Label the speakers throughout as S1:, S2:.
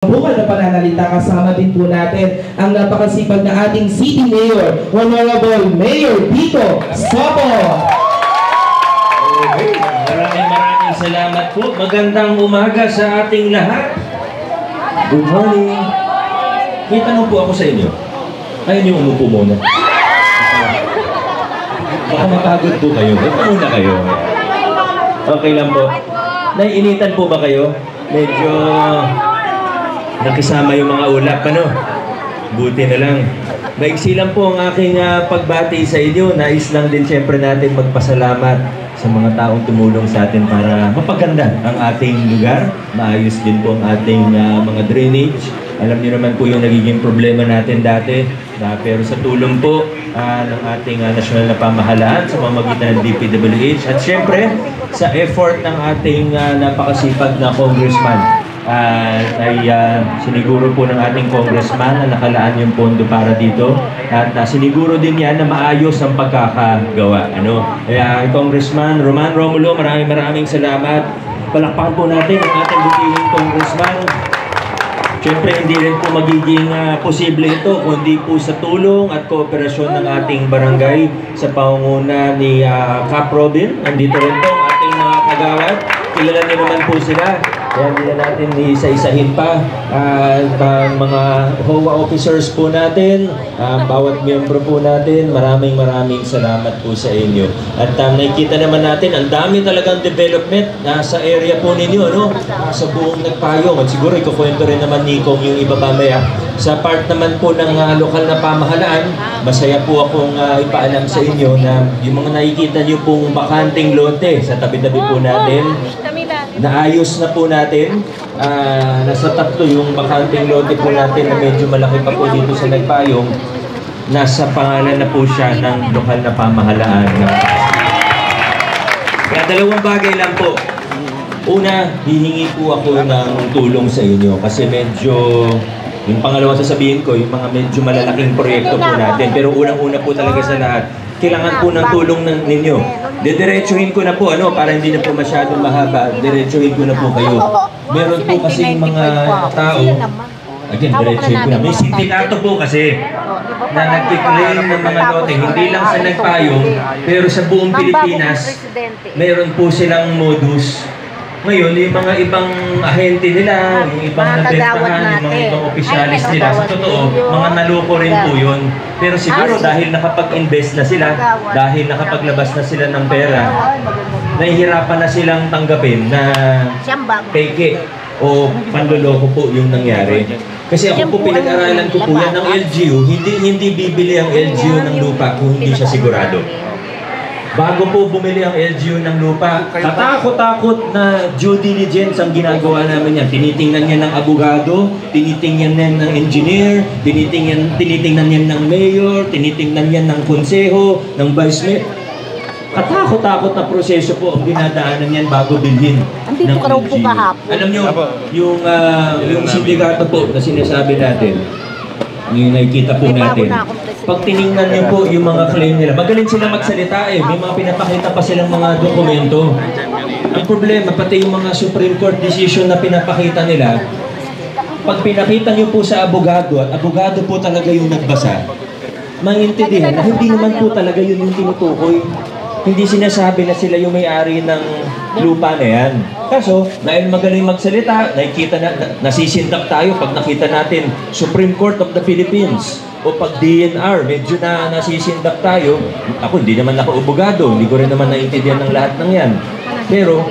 S1: Bukod na pananalita, kasama din po natin ang napakasipag na ating City Mayor, Honorable Mayor Tito Sopo.
S2: Okay, maraming salamat po. Magandang umaga sa ating lahat. Good morning. May tanong po ako sa inyo. Ayaw niyo umupo muna. Baka mapagod po kayo. Ito muna kayo. Okay lang po. Naiinitan po ba kayo? Medyo nakisama yung mga ulap, ano? Buti na lang. Maiksi lang po ang aking pagbati sa inyo. Nais lang din siyempre natin magpasalamat sa mga taong tumulong sa atin para mapaganda ang ating lugar. Maayos din po ang ating mga drainage. Alam niyo naman po yung nagiging problema natin dati. Pero sa tulong po ng ating nasyonal na pamahalaan sa pamamagitan ng DPWH at siyempre sa effort ng ating napakasipag na congressman ay siniguro po ng ating congressman na nakalaan yung pondo para dito at siniguro din yan na maayos ang pagkakagawa. Kaya Congressman Roman Romulo, maraming salamat. Palakpakan po natin ang ating butihing congressman. Siyempre, hindi rin po magiging posible ito kundi po sa tulong at kooperasyon ng ating barangay sa pangunguna ni Cap Robin. Nandito rin po ang ating mga kagawad. Kilala niyo naman po sila. Kaya hindi na natin isa-isahin pa ang mga HOA officers po natin, bawat miyembro po natin, maraming salamat po sa inyo. At nakikita naman natin, ang dami talagang development sa area po ninyo, sa buong Nagpayong. At siguro ikukwento rin naman ni Kong yung iba mamaya. Sa part naman po ng lokal na pamahalaan, masaya po akong ipaalam sa inyo na yung mga nakikita nyo pong bakanting lote sa tabi-tabi po natin, naayos na po natin. Nasa tatlo yung bakanting lote po natin na medyo malaki pa po dito sa Nagpayong. Nasa pangalan na po siya ng lokal na pamahalaan. Kaya dalawang bagay lang po. Una, hihingi po ako ng tulong sa inyo kasi medyo, yung pangalawang sasabihin ko, yung mga medyo malalaking proyekto po natin. Pero unang-una po talaga sa lahat, kailangan po ng tulong ninyo. Diretsuhin ko na po, para hindi na po masyadong mahaba, diretsuhin ko na po kayo. Meron po kasi mga tao, again, diretsuhin ko na. May sindikato po kasi na nagkiklaim ng mga lote, hindi lang sa Nagpayong, pero sa buong Pilipinas, meron po silang modus. Ngayon, yung mga ibang ahente nila, yung ibang nabentahan, yung mga ibang opisyalis nila, sa totoo, mga naloko rin po yun. Pero siguro dahil nakapag-invest na sila, dahil nakapaglabas na sila ng pera, nahihirapan na silang tanggapin na peke o panloloko po yung nangyari. Kasi ako po pinag-aralan ko po yan ng LGU, hindi bibili ang LGU ng lupa kung hindi siya sigurado. Bago po bumili ang LGU ng lupa, katakot-takot na due diligence ang ginagawa namin yan. Tinitingnan yan ng abogado, tinitingnan yan ng engineer, tinitingnan yan ng mayor, tinitingnan yan ng konseho, ng vice mayor. Katakot-takot na proseso po ang dinadaanan yan bago bilhin ng LGU. Alam nyo, yung sindikato po na sinasabi natin, yung nakikita po natin, pag tinignan niyo po yung mga claim nila, magaling sila magsalita May mga pinapakita pa silang mga dokumento. Ang problema, pati yung mga Supreme Court decision na pinapakita nila, pag pinakita niyo po sa abogado, at abogado po talaga yung nagbasa, maintindihan na hindi naman po talaga yun yung tinutukoy. Hindi sinasabi na sila yung may-ari ng lupa na yan. Kaso, dahil magaling magsalita, nakikita na, nasisindak tayo pag nakita natin Supreme Court of the Philippines o pag DNR, medyo na nasisindak tayo. Ako, hindi naman ako abogado, hindi ko rin naman naintindihan ng lahat ng yan. Pero,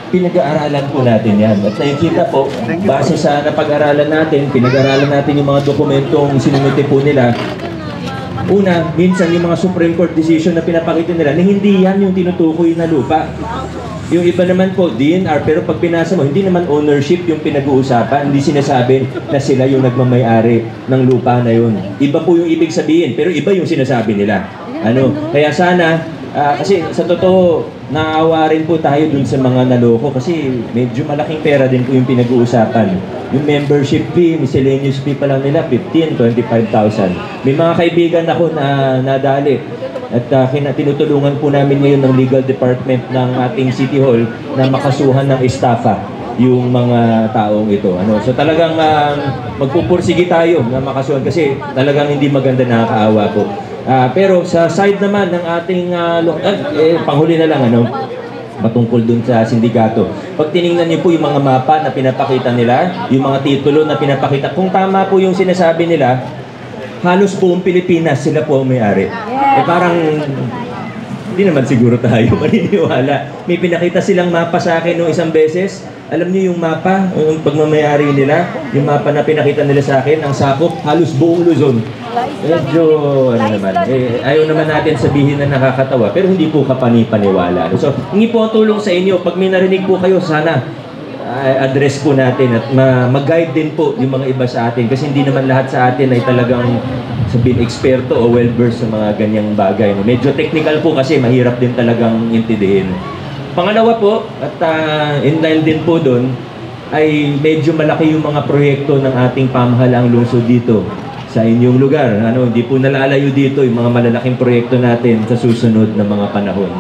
S2: pinag-aaralan po natin yan. At nakikita po, base sa napag-aralan natin, pinag-aaralan natin yung mga dokumentong sinumite po nila. Una, minsan yung mga Supreme Court decision na pinapakita nila na hindi yan yung tinutukoy na lupa. Yung iba naman po, DNR, pero pag binasa mo, hindi naman ownership yung pinag-uusapan. Hindi sinasabi na sila yung nagmamay-ari ng lupa na yun. Iba po yung ibig sabihin, pero iba yung sinasabi nila. Kaya sana, kasi sa totoo, naawa rin po tayo dun sa mga naloko kasi medyo malaking pera din po yung pinag-uusapan. Yung membership fee, miscellaneous fee pa lang nila, 15,000, 25,000. May mga kaibigan ako na nadali. At tinutulungan po namin ngayon ng legal department ng ating City Hall na makasuhan ng estafa yung mga taong ito. So talagang magpupursige tayo na makasuhan kasi talagang hindi maganda, nakakaawa po. Pero sa side naman ng ating panghuli na lang matungkol dun sa sindikato. Pag tiningnan niyo po yung mga mapa na pinapakita nila, yung mga titulo na pinapakita, kung tama po yung sinasabi nila, halos buong Pilipinas sila po ang may-ari. Parang hindi naman siguro tayo maniniwala. May pinakita silang mapa sa akin nung isang beses. Alam niyo yung mapa, yung pagmamayari nila, yung mapa na pinakita nila sa akin, ang sakop, halos buong Luzon. Medyo, ayaw naman natin sabihin na nakakatawa, pero hindi po kapani-paniwala. So, hindi po ang tulong sa inyo. Pag may narinig po kayo, sana address po natin at mag-guide din po yung mga iba sa atin. Kasi hindi naman lahat sa atin ay talagang sabihin eksperto o well-versed sa mga ganyang bagay. Medyo technical po kasi mahirap din talagang intindihin. Pangalawa po, at in line din po doon, ay medyo malaki yung mga proyekto ng ating pamahalaang lungsod dito sa inyong lugar. Hindi po nalalayo dito yung mga malalaking proyekto natin sa susunod na mga panahon.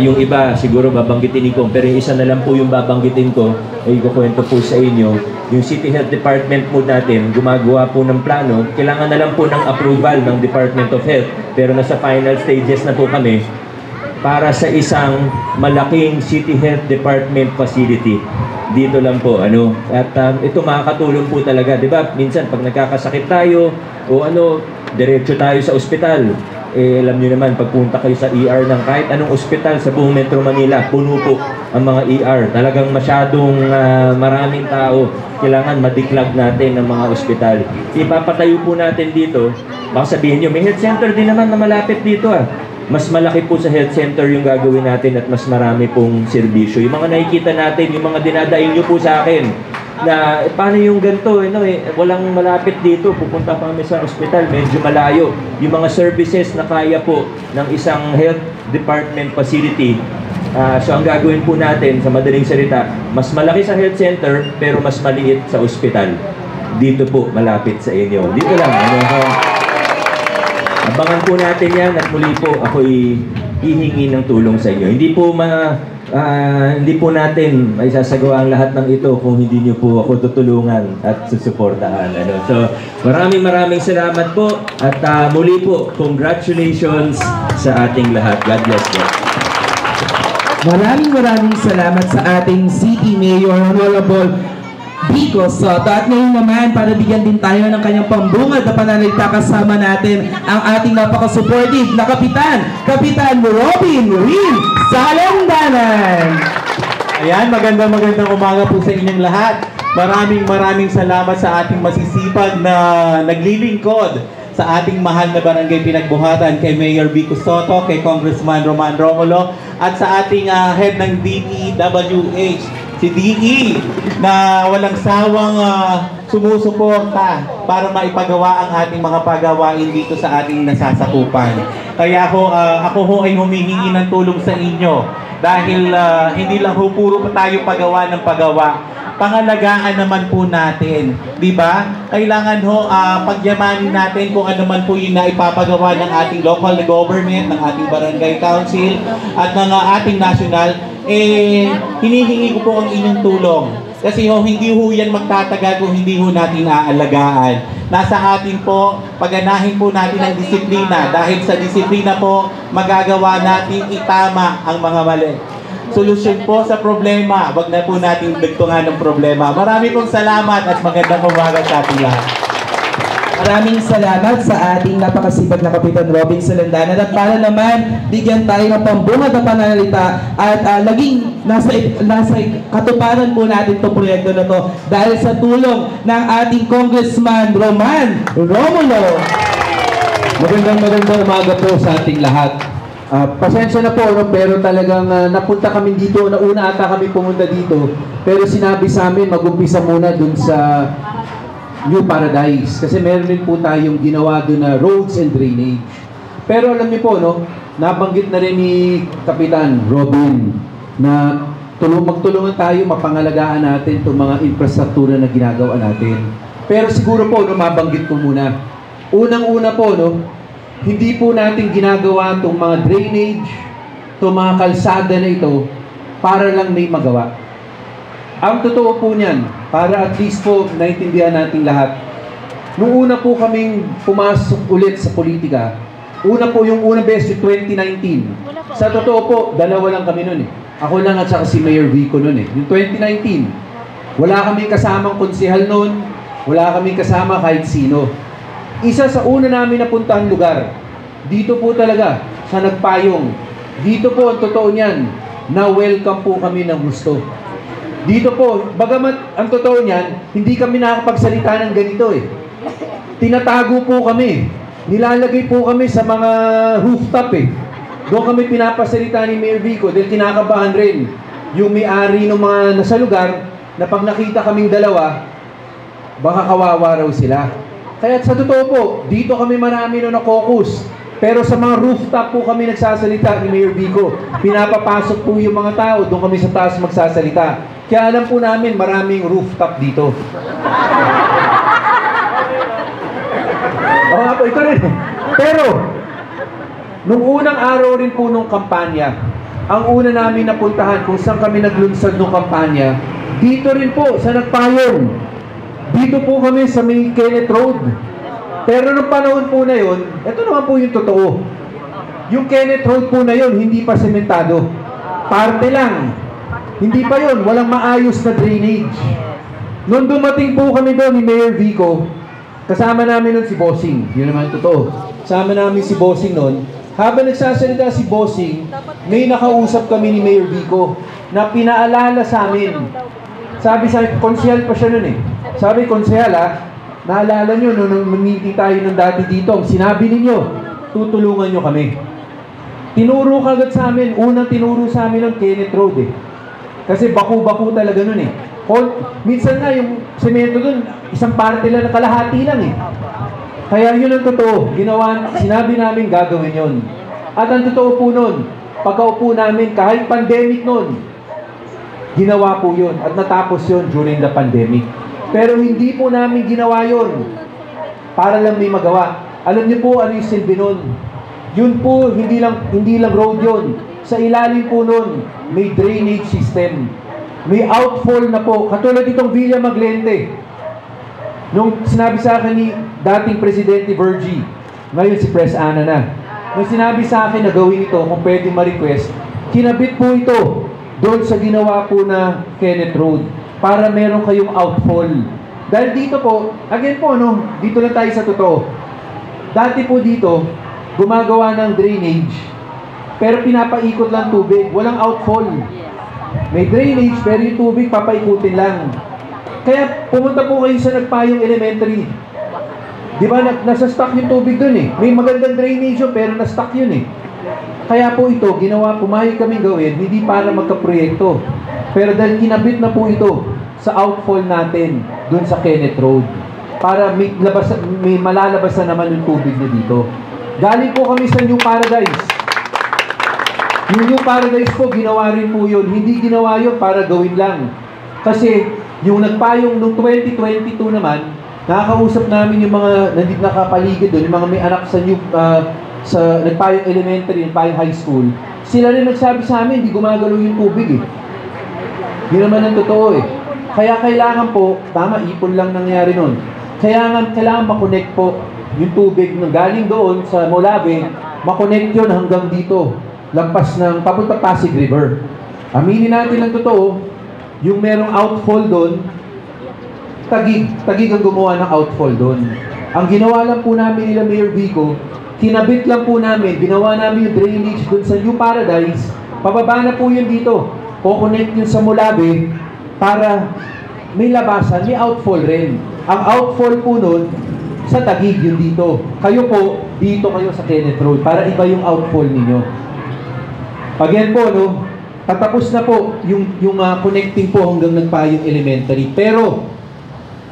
S2: Yung iba, siguro babanggitin ko, pero isa na lang po yung babanggitin ko, ay ikukwento po sa inyo. Yung City Health Department po natin, gumagawa po ng plano, kailangan na lang po ng approval ng Department of Health, pero nasa final stages na po kami, para sa isang malaking City Health Department facility. Dito lang po, At ito makakatulong po talaga, 'di ba? Minsan pag nagkakasakit tayo o diretso tayo sa ospital. Alam niyo naman, pagpunta kayo sa ER ng kahit anong ospital sa buong Metro Manila, puno po ang mga ER. Talagang masyadong maraming tao. Kailangan madiklag natin ng mga ospital. Ipapatayo po natin dito. Baka sabihin niyo, may health center din naman na malapit dito Mas malaki po sa health center yung gagawin natin at mas marami pong serbisyo. Yung mga nakikita natin, yung mga dinadaing nyo po sa akin, na paano yung ganito, walang malapit dito, pupunta pa kami sa ospital, medyo malayo. Yung mga services na kaya po ng isang health department facility. So ang gagawin po natin, sa madaling salita, mas malaki sa health center, pero mas maliit sa ospital. Dito po, malapit sa inyo. Dito lang. Abangan po natin yan at muli po ako'y hihingi ng tulong sa inyo. Hindi po natin ay sasagawa ang lahat ng ito kung hindi niyo po ako tutulungan at susuportahan. So, maraming salamat po at muli po, congratulations sa ating lahat. God bless po.
S1: Maraming salamat sa ating City Mayor Honorable Vico Soto. At ngayon naman, para bigyan din tayo ng kanyang pambungad na pananalita, kasama natin ang ating napaka-supportive na Kapitan Robin Rin Salandanan.
S3: Ayan, magandang umaga po sa inyong lahat. Maraming salamat sa ating masisipag na naglilingkod sa ating mahal na barangay Pinagbuhatan, kay Mayor Vico Soto, kay Congressman Roman Romulo, at sa ating head ng DPWH, si DE, na walang sawang sumusuporta para maipagawa ang ating mga pagawain dito sa ating nasasakupan. Kaya ako ho ay humihingi ng tulong sa inyo dahil hindi lang ho puro pa tayo pagawa ng pagawa. Pangalagaan naman po natin, di ba? Kailangan ho pagyamanin natin kung ano man po yung naipapagawa ng ating local government, ng ating barangay council, at ng ating national. Hinihingi ko po ang inyong tulong. Kasi hindi ho yan magtatagal kung hindi ho natin aalagaan. Nasa atin po, pagganahin po natin ang disiplina. Dahil sa disiplina po, magagawa natin itama ang mga mali. Solusyon po sa problema, wag na po natin dagtungan ng problema. Marami pong salamat at magandang umaga sa ating lahat.
S1: Maraming salamat sa ating napakasipag na Kapitan Robin Salandanan. At para naman bigyan tayo ng pambungad na pananalita at naging nasa katuparan po natin itong proyekto na to dahil sa tulong ng ating Congressman Roman Romulo.
S4: Magandang umaga po sa ating lahat. Pasensya na po, pero talagang napunta kami dito, nauna ata kami pumunta dito, pero sinabi sa amin mag-umpisa muna dun sa New Paradise kasi meron din po tayong ginawa dun na roads and drainage. Pero alam niyo po, nabanggit na rin ni Kapitan Robin na magtulungan tayo, mapangalagaan natin itong mga infrastruktura na ginagawa natin. Pero siguro po, mabanggit ko muna. Unang-una po, hindi po natin ginagawa itong mga drainage, itong mga kalsada na ito, para lang may magawa. Ang totoo po niyan, para at least po naintindihan nating lahat, nung una po kaming pumasok ulit sa politika, yung unang beses, 2019. Sa totoo po, dalawa lang kami nun eh. Ako lang at saka si Mayor Vico nun eh. Yung 2019, wala kaming kasamang konsehal nun, wala kaming kasama kahit sino. Isa sa una namin napuntahan lugar, dito po talaga, sa Nagpayong. Dito po, ang totoo niyan, na welcome po kami ng gusto. Dito po, bagamat ang totoo niyan, hindi kami nakakapagsalita ng ganito eh. Tinatago po kami. Nilalagay po kami sa mga rooftop eh. Doon kami pinapasalita ni Mayor Vico dahil kinakabahan rin yung may-ari ng mga nasa lugar na pag nakita kaming dalawa, baka kawawa raw sila. Kaya sa totoo po, dito kami marami na na-focus. Pero sa mga rooftop po kami nagsasalita ni Mayor Vico. Pinapapasok po yung mga tao, doon kami sa taas magsasalita. Kaya alam po namin maraming rooftop dito. Oo nga po, ito rin. Pero, nung unang araw rin po nung kampanya, ang una namin napuntahan kung saan kami naglunsad nung kampanya, dito rin po, sa Nagpayong. Dito po kami sa may Kenneth Road. Pero nung panahon po na yun, ito naman po yung totoo. Yung Kenneth Road po na yun, hindi pa sementado. Parte lang. Hindi pa yun, walang maayos na drainage. Nung dumating po kami doon ni Mayor Vico, kasama namin nun si Bossing. Yun naman totoo. Kasama namin si Bossing nun. Habang nagsasalita si Bossing, may nakausap kami ni Mayor Vico na pinaalala sa amin. Sabi sa konsehal pa siya nun eh. Sabi, konsehal naalala nyo nung meeting tayo ng dati dito, ang sinabi ninyo, tutulungan nyo kami. Tinuro kagad sa amin, unang tinuro sa amin ng Kenneth Road eh. Kasi baku-baku talaga nun eh. Minsan nga yung semento dun, isang parte lang na kalahati lang eh. Kaya yun ang totoo. Sinabi namin gagawin yun. At ang totoo po nun, pagkaupo namin, kahit pandemic nun, ginawa po yun. At natapos yun during the pandemic. Pero hindi po namin ginawa yun para lang may magawa. Alam niyo po ano yung silbi nun? Yun po, hindi lang road yun. Sa ilalim po nun, may drainage system. May outfall na po. Katulad itong Villa Maglente. Nung sinabi sa akin ni dating Presidente Virgie, ngayon si Pres Ana na, nung sinabi sa akin na gawin ito, kung pwede ma-request, kinabit po ito doon sa ginawa po na Kenneth Road para meron kayong outfall. Dahil dito po, again po, dito lang tayo sa totoo. Dati po dito, gumagawa ng drainage, pero pinapaikot lang tubig, walang outfall. May drainage, pero yung tubig papaikutin lang. Kaya pumunta po kayo sa Nagpayong Elementary. Di ba, nasa-stuck yung tubig dun eh. May magandang drainage yun, pero na-stuck yun eh. Kaya po ito, pumayag kami gawin, hindi para magka-proyekto. Pero dahil kinabit na po ito sa outfall natin dun sa Kenneth Road para may malalabas na naman yung tubig na dito. Galing po kami sa New Paradise. Yung New Paradise po, ginawa rin po yun. Hindi ginawa yun para gawin lang. Kasi yung Nagpayong noong 2022 naman, nakakausap namin yung mga nakapaligid doon, yung mga may anak sa Nagpayong Elementary, Nagpayong High School. Sila rin nagsabi sa amin, hindi gumagalaw yung tubig eh. Yun naman ang totoo eh. Kaya kailangan po, tama, ipon lang nangyari nun. Kailangan makonect po yung tubig na galing doon sa Molave, makonect yun hanggang dito. Lampas ng papunta Pasig River. Aminin natin ang totoo, yung merong outfall doon, Tagig ang gumawa ng outfall doon. Ang ginawa lang po namin nila Mayor Vico, kinabit lang po namin, ginawa namin yung drainage doon sa New Paradise, pababa na po yun dito. Kukonect yun sa Molave para may labasan, may outfall rin. Ang outfall po nun, sa Tagig yun dito. Kayo po, dito kayo sa Kenneth Road para iba yung outfall ninyo. Again po, tatapos na po yung connecting po hanggang Nagpayong Elementary. Pero,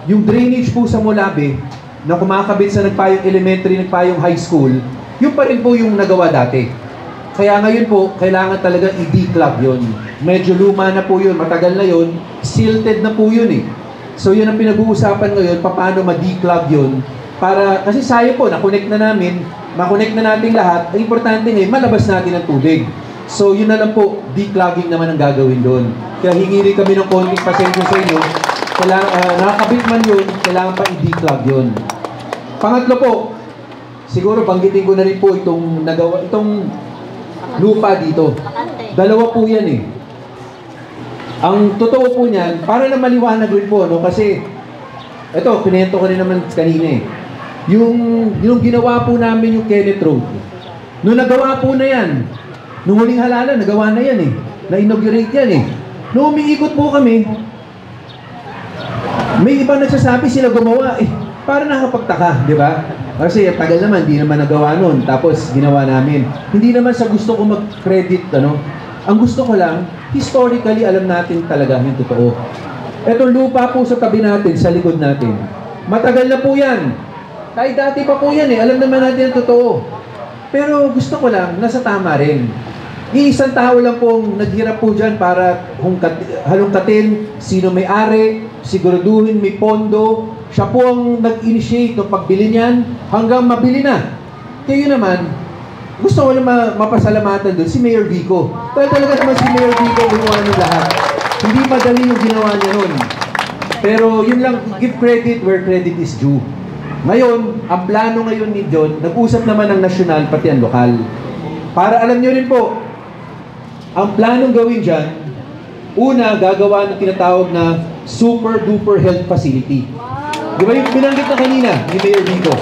S4: yung drainage po sa Molave, na kumakabit sa Nagpayong Elementary, Nagpayong High School, yun pa rin po yung nagawa dati. Kaya ngayon po, kailangan talaga i-declog yun. Medyo luma na po yun, matagal na yun, silted na po yun eh. So yun ang pinag-uusapan ngayon, paano ma-declog yun. Kasi sayang po, makonect na natin lahat, ang importante ngayon, malabas natin ang tubig. So yun na lang po, declogging naman ang gagawin doon. Kaya hingi rin kami ng konting pasensya sa inyo. Nakakabit man yun, kailangan pa i-declog yun. Pangatlo po, siguro banggitin ko na rin po itong lupa dito. Dalawa po yan eh. Ang totoo po niyan, para na maliwanag rin po, no? Kasi, ito, pinento ko rin naman kanina eh. Yung ginawa po namin yung Kenneth Road, nung nagawa po na yan, nung huling halalan, nagawa na yan eh. Na-inaugurate yan eh. Nung umiikot po kami, may iba nagsasabi sila gumawa eh. Para nakapagtaka, di ba? Kasi tagal naman, hindi naman nagawa nun. Tapos ginawa namin. Hindi naman sa gusto ko mag-credit, ano. Ang gusto ko lang, historically, alam natin talaga yung totoo. Etong lupa po sa tabi natin, sa likod natin. Matagal na po yan. Kahit dati pa po yan eh. Alam naman natin ang totoo. Pero gusto ko lang, nasa tama rin. Isang tao lang pong naghirap po dyan para halongkatin sino may-ari, siguraduhin may pondo. Siya po ang nag-initiate ng pagbili niyan hanggang mabili na. Kayo naman, gusto ko lang mapasalamatan doon si Mayor Vico. Dahil talaga naman si Mayor Vico gumawa ng lahat. Hindi madali yung ginawa niya nun. Pero yun lang, give credit where credit is due. Ngayon, ang plano ngayon ni John, nag-usap naman ng nasyonal pati ang lokal. Para alam nyo rin po, ang planong gawin dyan, una, gagawa ng tinatawag na super duper health facility. Di ba yung binanggit na kanina ni Mayor Vico?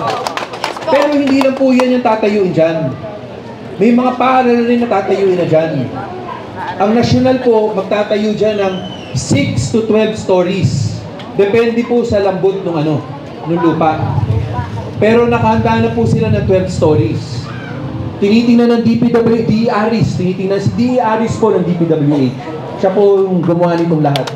S4: Pero hindi lang po yan yung tatayuin dyan. May mga paaralan rin na tatayuin na dyan. Ang nasyonal po, magtatayo dyan ng 6 to 12 stories. Depende po sa lambot ng lupa. Pero nakahanda na po sila ng 12 stories. Tinitingnan ng DPWH, tinitingnan si DERIS po ng DPWH. Siya po yung gumawa nitong lahat.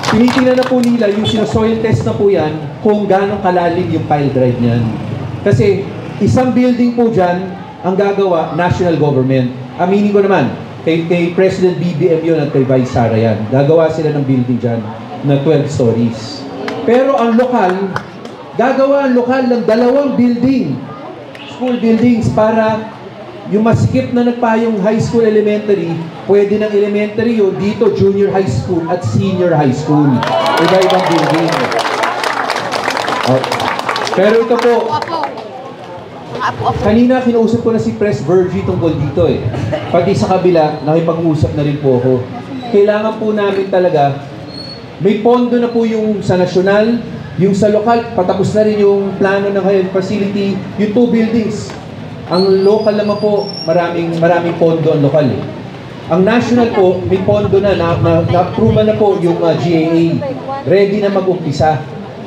S4: Tinitingnan na po nila, yung sino-soil test na po yan, kung gano'ng kalalim yung pile drive niyan. Kasi isang building po dyan, ang gagawa, national government. Aminin ko naman, kay President BBM yun at kay Vice Sara yan. Gagawa sila ng building dyan na 12 stories. Pero ang lokal, gagawa ang lokal ng 2 building, school buildings, para yung masikip na nagpayong high school elementary, pwede ng elementary yun, dito junior high school at senior high school. Iba-ibang building. Pero ito po, kanina kinausap ko na si Pres Virgie tungkol dito eh. Pati sa kabila, nakipag-usap na rin po ako. Kailangan po namin talaga, may pondo na po yung sa nasyonal, yung sa lokal, patapos na rin yung plano ng health facility, yung 2 buildings. Ang local naman po, maraming pondo ang lokal eh. Ang national po, may pondo na-approve na po yung GAA. Ready na mag-umpisa.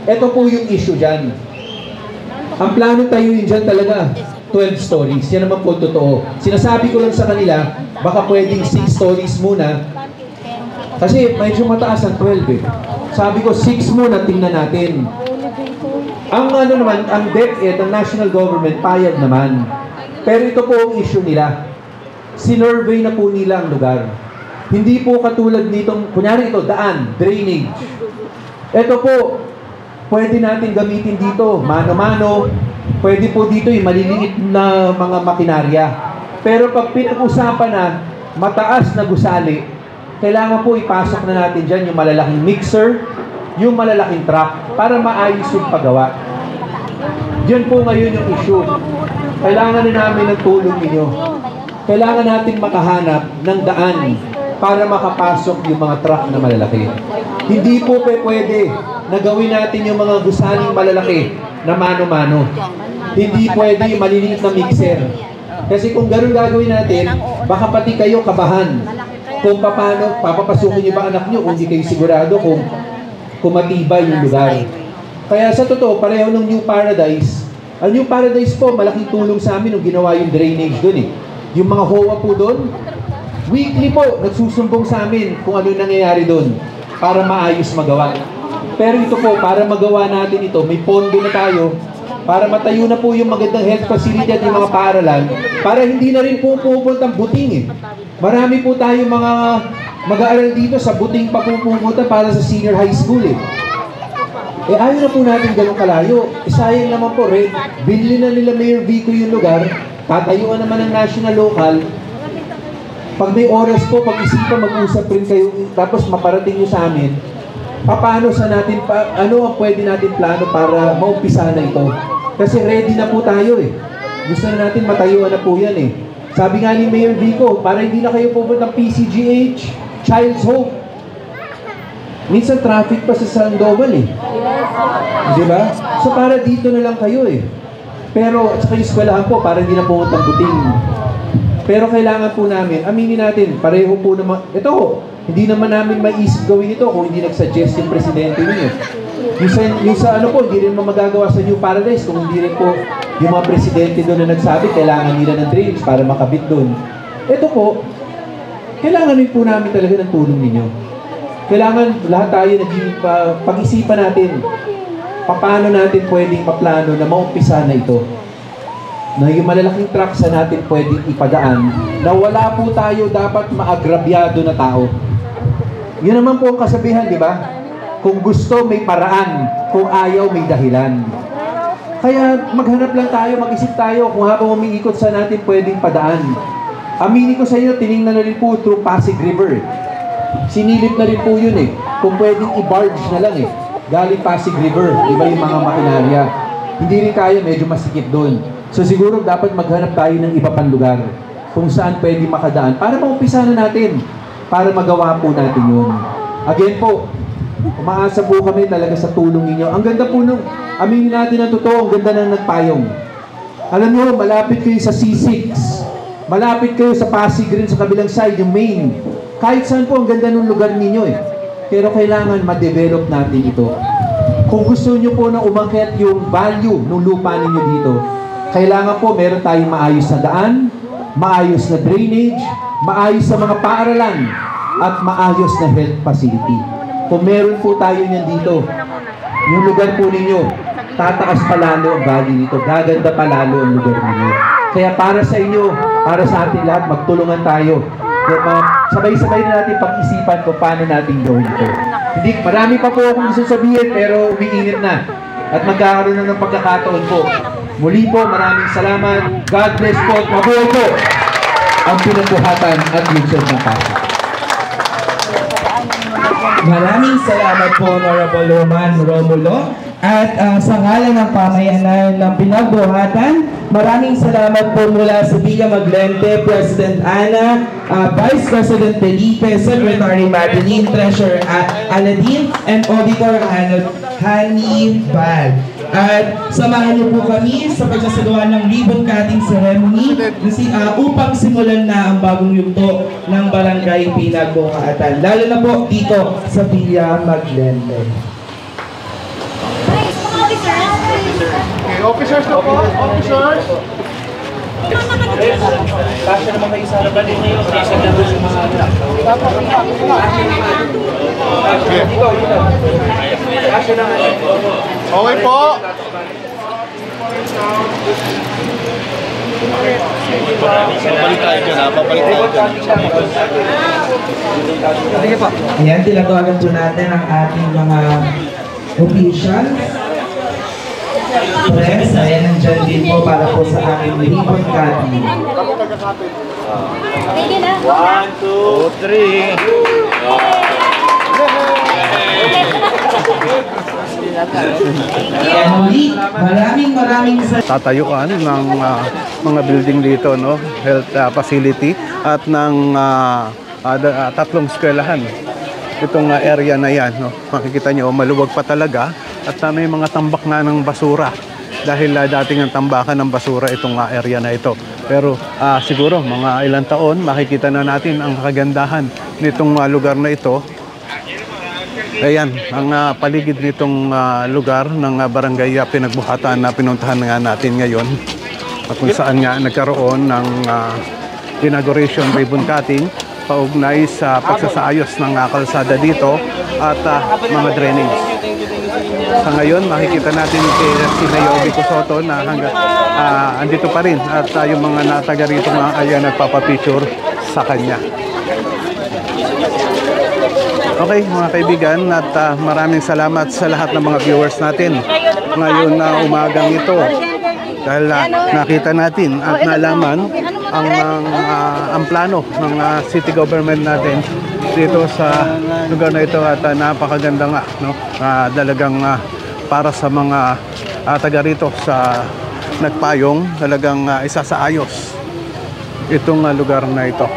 S4: Ito po yung issue dyan. Ang plano tayuin dyan talaga, 12 stories. Yan naman po totoo. Sinasabi ko lang sa kanila, baka pwedeng 6 stories muna. Kasi medyo mataas ang 12 eh. Sabi ko, 6 muna, tingnan natin. Ang naman, ang DepEd, ang national government, payag naman. Pero ito po ang issue nila. Sinurvey na po nila ang lugar. Hindi po katulad nitong, kunyari ito, daan, drainage. Ito po, pwede natin gamitin dito, mano-mano. Pwede po dito yung maliliit na mga makinarya. Pero pag pinag-usapan na mataas na gusali, kailangan po ipasok na natin dyan yung malalaking mixer, yung malalaking truck, para maayos yung paggawa. Diyan po ngayon yung issue. Kailangan na namin ng tulong ninyo. Kailangan natin makahanap ng daan para makapasok yung mga truck na malalaki. Hindi po pwede na gawin natin yung mga gusaling malalaki na mano-mano. Hindi pwede yung maliliit na mixer. Kasi kung gano'n gagawin natin, baka pati kayo kabahan. Kung paano, papapasukin niyo ba anak niyo kung hindi kayo sigurado kung matibay yung lugar. Kaya sa totoo, pareho ng New Paradise. Ang New Paradise po, malaking tulong sa amin nung ginawa yung drainage doon eh. Yung mga HOA po doon, weekly po, nagsusumbong sa amin kung ano yung nangyayari doon para maayos magawa. Pero ito po, para magawa natin ito, may pondo na tayo para matayo na po yung magandang health facility at yung mga paaralan para hindi na rin po pupuntang buting eh. Marami po tayo mga mag-aaral dito sa buting pa pupunta para sa senior high school eh. Eh ayaw na po natin ganun kalayo. Sayang naman po rin, binili na nila Mayor Vico yung lugar, tatayuan naman ng national local, pag may oras po, pag-isipan, mag-usap rin kayo, tapos maparating nyo sa amin, paano sa natin, ano ang pwede natin plano para maumpisa na ito? Kasi ready na po tayo eh. Gusto na natin matayuan na po yan eh. Sabi nga ni Mayor Vico, para hindi na kayo pupunta ng PCGH, Child's Hope. Minsan traffic pa sa Sandoval eh. Di ba? So para dito na lang kayo eh. Pero sa kayo eskwelahan po, para hindi na pumunta ng Buting. Pero kailangan po namin, aminin natin, pareho po naman, ito, hindi naman namin maisip gawin ito kung hindi nag-suggest yung presidente ninyo. Yung sa ano po, hindi rin magagawa sa New Paradise kung hindi rin po yung mga presidente doon na nagsabi, kailangan nila ng drainage para makabit doon. Ito po, kailangan rin po namin talaga ng tulong ninyo. Kailangan lahat tayo pag-isipan natin, paano natin pwedeng paplano na maumpisa na ito. Na yung malalaking trucks na natin pwedeng ipadaan, na wala po tayo dapat maagrabyado na tao. Yun naman po ang kasabihan, di ba? Kung gusto, may paraan. Kung ayaw, may dahilan. Kaya maghanap lang tayo, mag-isip tayo kung habang umiikot sa natin pwedeng padaan. Aminin ko sa inyo, tiningnan na rin po through Pasig River. Sinilip na rin po yun eh. Kung pwedeng i-barge na lang eh. Galing Pasig River, di ba yung mga makinarya. Hindi rin kaya, medyo masikip doon. So siguro dapat maghanap tayo ng iba pang lugar kung saan pwede makadaan para maumpisa na natin, para magawa po natin yun. Again po, umaasa po kami talaga sa tulong ninyo. Ang ganda po nung, aminin natin ang totoo, ang ganda ng nagpayong. Alam nyo, malapit kayo sa C6, malapit kayo sa Pasig rin sa kabilang side, yung main. Kahit saan po, ang ganda ng lugar ninyo eh. Pero kailangan ma-develop natin ito. Kung gusto nyo po na umakyat yung value ng lupa ninyo dito, kailangan po meron tayong maayos na daan, maayos na drainage, maayos na mga paaralan, at maayos na health facility. Kung meron po tayo niyan dito, yung lugar po ninyo, tataas palalo ang value nito, gaganda palalo ang lugar ninyo. Kaya para sa inyo, para sa ating lahat, magtulungan tayo. Sabay-sabay na natin pag-isipan kung paano natin gawin ito. Hindi, marami pa po akong gusto sabihin, pero umiinit na. At magkakaroon na ng pagkakataon po. Muli po, maraming salamat. God bless po at mabuhay po ang pinagbuhatan at lungsod ng Pasig.
S1: Maraming salamat po, Honorable Roman Romulo. At sa ngalan ng pamayanan ng pinagbuhatan, maraming salamat po mula sa Villa Maglente, President Ana, Vice President Felipe, Secretary Madeline, Treasurer Aladin, and Auditor Hannibal. At samahan niyo po kami sa pagsasagawa ng ribbon cutting ceremony upang simulan na ang bagong yugto ng Barangay Pinagbuhatan. Lalo na po dito sa Villa Maglente.
S5: Okay, officers na po, officers.
S2: Kasya naman kayo sa harapan din ngayon. Kasya na po yung mga anak. Kasya naman.
S5: Okay po. Papalik tayo dyan ha, papalik tayo dyan.
S1: Ayan, tinatawagan po natin ang ating mga officials. Press, ayan, nandyan din po para po sa aking ribbon cutting.
S5: 1, 2, 3.
S1: Ayan, muli, maraming
S6: Tatayuan ng mga building dito, no? Health facility at ng tatlong eskwelahan. Itong area na yan, no? Makikita nyo, maluwag pa talaga at may mga tambak na ng basura dahil dating ang tambakan ng basura itong area na ito. Pero siguro mga ilang taon makikita na natin ang kagandahan nitong lugar na ito. Ayan, ang paligid nitong lugar ng Barangay Pinagbuhatan na pinuntahan nga natin ngayon, kung saan nga nagkaroon ng inauguration ribbon cutting paugnay sa pagsasaayos ng kalsada dito at mga drainage. Sa ngayon, makikita natin si Mayor Vico Soto na hanggang andito pa rin at yung mga nataga rito na ayan nagpapapicture sa kanya. Okay mga kaibigan, at maraming salamat sa lahat ng mga viewers natin ngayon na umagang ito. dahil nakita natin at nalaman ang plano ng city government natin dito sa lugar na ito at napakaganda nga, no? Talagang para sa mga taga rito sa Nagpayong, talagang isasaayos itong lugar na ito.